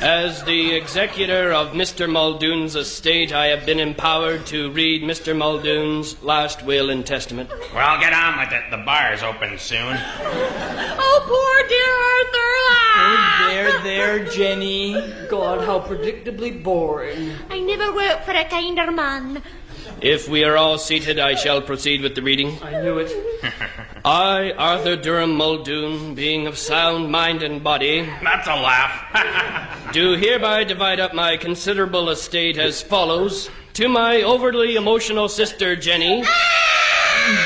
As the executor of Mr. Muldoon's estate, I have been empowered to read Mr. Muldoon's last will and testament. Well, get on with it. The bar's open soon. Oh, poor dear Arthur. Oh, there, Jenny. God, how predictably boring. I never worked for a kinder man. If we are all seated, I shall proceed with the reading. I knew it. I, Arthur Durham Muldoon, being of sound mind and body, That's a laugh. do hereby divide up my considerable estate as follows. To my overly emotional sister, Jenny,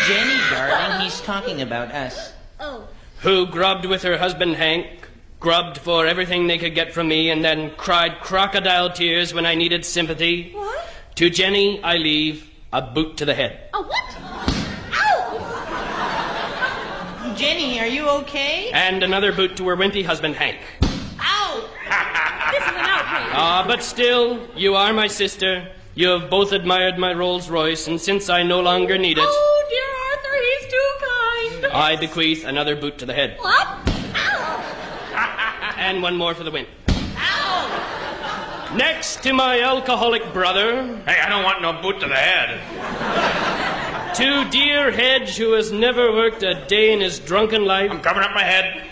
Jenny, darling, he's talking about us. Oh. who grubbed with her husband Hank, grubbed for everything they could get from me, and then cried crocodile tears when I needed sympathy. What? To Jenny, I leave a boot to the head. A what? Ow! Jenny, are you okay? And another boot to her wimpy husband, Hank. Ow! This is an outrage. But still, you are my sister. You have both admired my Rolls Royce, and since I no longer need it, Oh, dear Arthur, he's too kind. I bequeath another boot to the head. What? Ow! And one more for the wimp. Ow! Next to my alcoholic brother, Hey, I don't want no boot to the head. to dear Hedge, who has never worked a day in his drunken life, I'm covering up my head.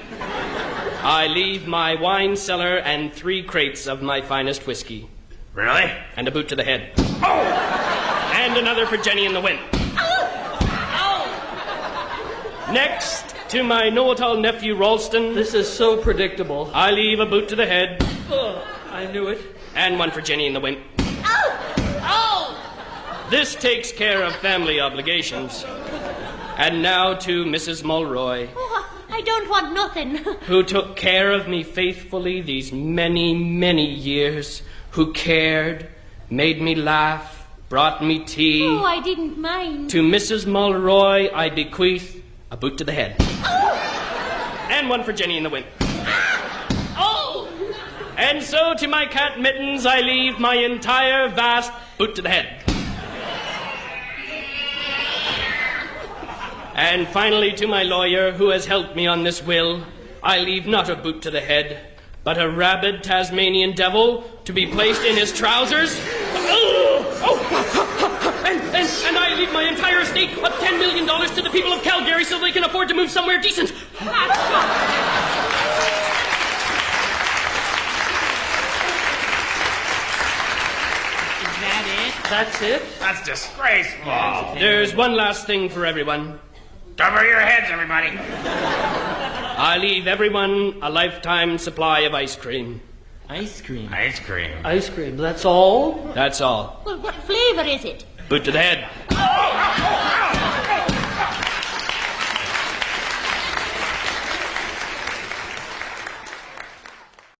I leave my wine cellar and 3 crates of my finest whiskey. Really? And a boot to the head. Oh! And another for Jenny and the wimp. Next, to my know-it-all nephew Ralston, This is so predictable. I leave a boot to the head. I knew it. And one for Jenny and the wimp. Ow! Oh! This takes care of family obligations. And now to Mrs. Mulroy, Oh, I don't want nothing. who took care of me faithfully these many, many years, who cared, made me laugh, brought me tea. Oh, I didn't mind. To Mrs. Mulroy, I bequeath a boot to the head. And one for Jenny and the wimp. Oh! And so to my cat Mittens, I leave my entire vast boot to the head. And finally, to my lawyer, who has helped me on this will, I leave not a boot to the head, but a rabid Tasmanian devil to be placed in his trousers. And I leave my entire estate of $10 million to the people of Calgary so they can afford to move somewhere decent. Is that it? That's it? That's disgraceful. There's one last thing for everyone. Cover your heads, everybody. I leave everyone a lifetime supply of ice cream. Ice cream. Ice cream. Ice cream, that's all? That's all. Well, what flavor is it? Boot to the head. Oh!